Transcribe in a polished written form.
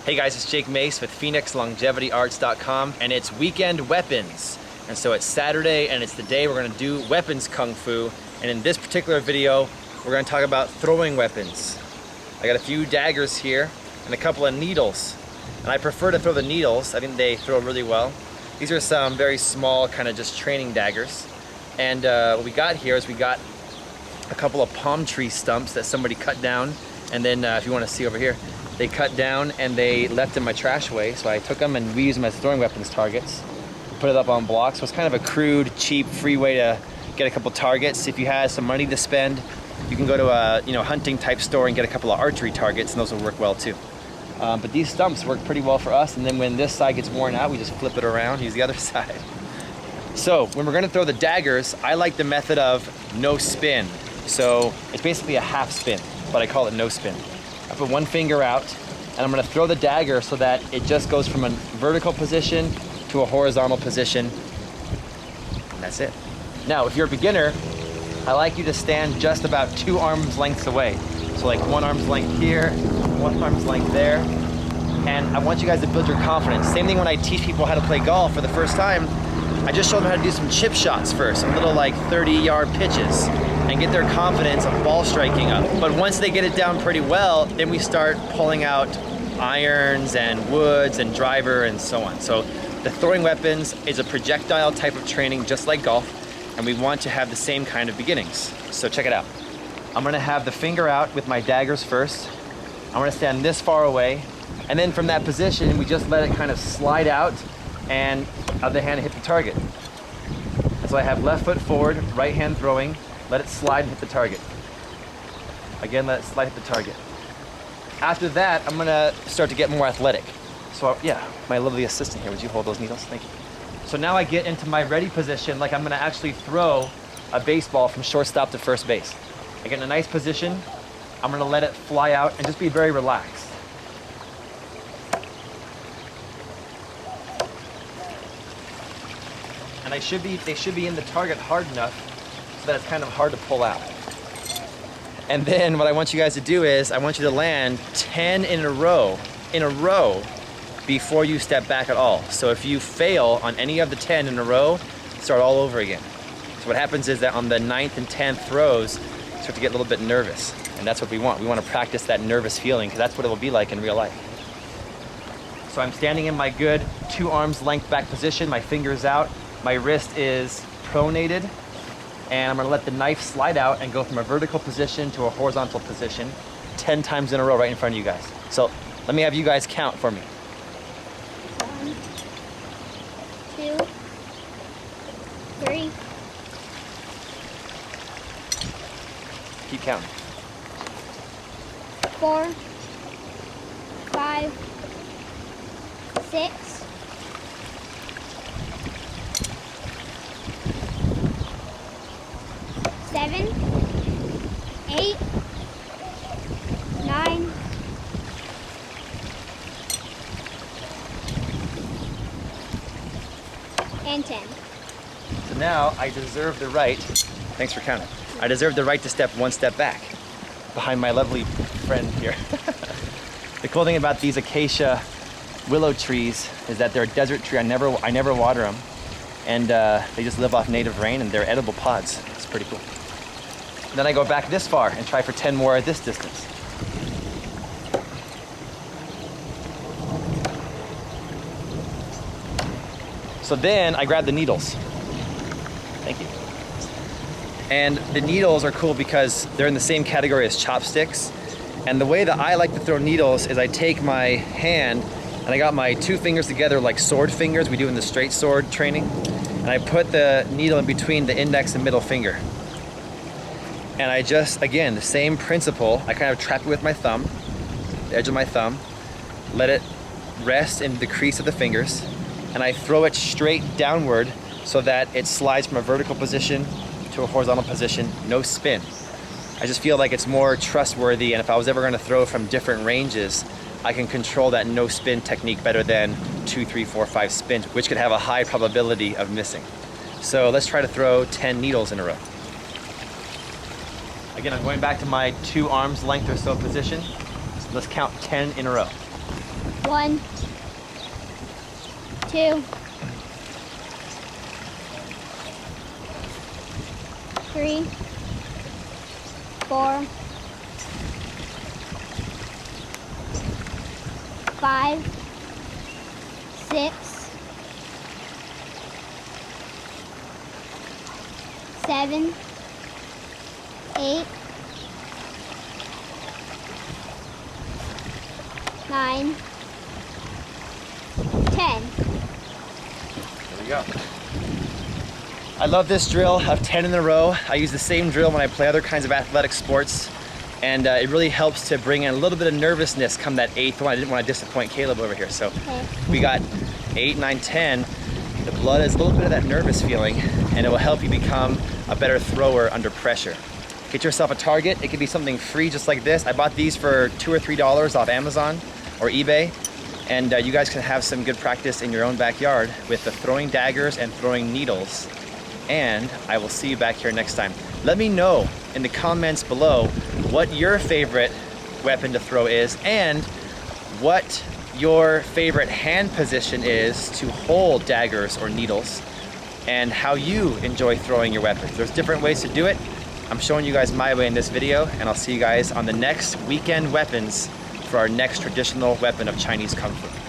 Hey guys, it's Jake Mace with PhoenixLongevityArts.com, and it's weekend weapons. And so it's Saturday and it's the day we're gonna do weapons kung fu. And in this particular video, we're gonna talk about throwing weapons. I got a few daggers here and a couple of needles. And I prefer to throw the needles. I think they throw really well. These are some very small, kind of just training daggers. And what we got here is we got a couple of palm tree stumps that somebody cut down. And then if you wanna see over here, they cut down and they left in my trash way. So I took them and we used them as throwing weapons targets. Put it up on blocks. So it's kind of a crude, cheap, free way to get a couple targets. If you had some money to spend, you can go to a hunting type store and get a couple of archery targets, and those will work well too. But these stumps work pretty well for us. And then when this side gets worn out, we just flip it around, use the other side. So when we're gonna throw the daggers, I like the method of no spin. So it's basically a half spin, but I call it no spin. I put one finger out and I'm gonna throw the dagger so that it just goes from a vertical position to a horizontal position, and that's it. Now, if you're a beginner, I like you to stand just about 2 arms lengths away. So like 1 arm's length here, 1 arm's length there. And I want you guys to build your confidence. Same thing when I teach people how to play golf for the first time. I just show them how to do some chip shots first, some little like 30-yard pitches, and get their confidence of ball striking up. But once they get it down pretty well, then we start pulling out irons and woods and driver and so on. So the throwing weapons is a projectile type of training just like golf, and we want to have the same kind of beginnings. So check it out. I'm gonna have the finger out with my daggers first. I'm gonna stand this far away, and then from that position, we just let it kind of slide out and other hand hit the target. And so I have left foot forward, right hand throwing, let it slide and hit the target. Again, let it slide, hit the target. After that, I'm gonna start to get more athletic. So yeah, my lovely assistant here, would you hold those needles? Thank you. So now I get into my ready position, like I'm gonna actually throw a baseball from shortstop to first base. I get in a nice position, I'm gonna let it fly out and just be very relaxed. And they should be in the target hard enough so that it's kind of hard to pull out. And then what I want you guys to do is I want you to land 10 in a row before you step back at all. So if you fail on any of the 10 in a row, start all over again. So what happens is that on the 9th and 10th throws, you start to get a little bit nervous. And that's what we want. We want to practice that nervous feeling because that's what it will be like in real life. So I'm standing in my good 2 arms length back position, my fingers out. My wrist is pronated, and I'm gonna let the knife slide out and go from a vertical position to a horizontal position 10 times in a row right in front of you guys. So let me have you guys count for me. 1, 2, 3. Keep counting. 4, 5, 6, 7, 8, 9, and 10. So now I deserve the right, thanks for counting. I deserve the right to step 1 step back behind my lovely friend here. The cool thing about these acacia willow trees is that they're a desert tree. I never water them. And they just live off native rain and they're edible pods. It's pretty cool. Then I go back this far and try for 10 more at this distance. So then I grab the needles. Thank you. And the needles are cool because they're in the same category as chopsticks. And the way that I like to throw needles is I take my hand and I got my 2 fingers together like sword fingers we do in the straight sword training. And I put the needle in between the index and middle finger. And I just, again, the same principle, I kind of trap it with my thumb, the edge of my thumb, let it rest in the crease of the fingers, and I throw it straight downward so that it slides from a vertical position to a horizontal position, no spin. I just feel like it's more trustworthy, and if I was ever gonna throw from different ranges, I can control that no spin technique better than 2, 3, 4, 5 spins, which could have a high probability of missing. So let's try to throw 10 needles in a row. Again, I'm going back to my 2 arms length or so position. So let's count 10 in a row. 1, 2, 3, 4, 5, 6, 7, 8, 9, 10. There we go. I love this drill of 10 in a row. I use the same drill when I play other kinds of athletic sports, and it really helps to bring in a little bit of nervousness come that 8th one. I didn't want to disappoint Caleb over here. So we got 8, 9, 10. The blood is a little bit of that nervous feeling, and it will help you become a better thrower under pressure. Get yourself a target. It could be something free just like this. I bought these for $2 or $3 off Amazon or eBay. And you guys can have some good practice in your own backyard with the throwing daggers and throwing needles. And I will see you back here next time. Let me know in the comments below what your favorite weapon to throw is and what your favorite hand position is to hold daggers or needles and how you enjoy throwing your weapons. There's different ways to do it. I'm showing you guys my way in this video, and I'll see you guys on the next weekend weapons for our next traditional weapon of Chinese Kung Fu.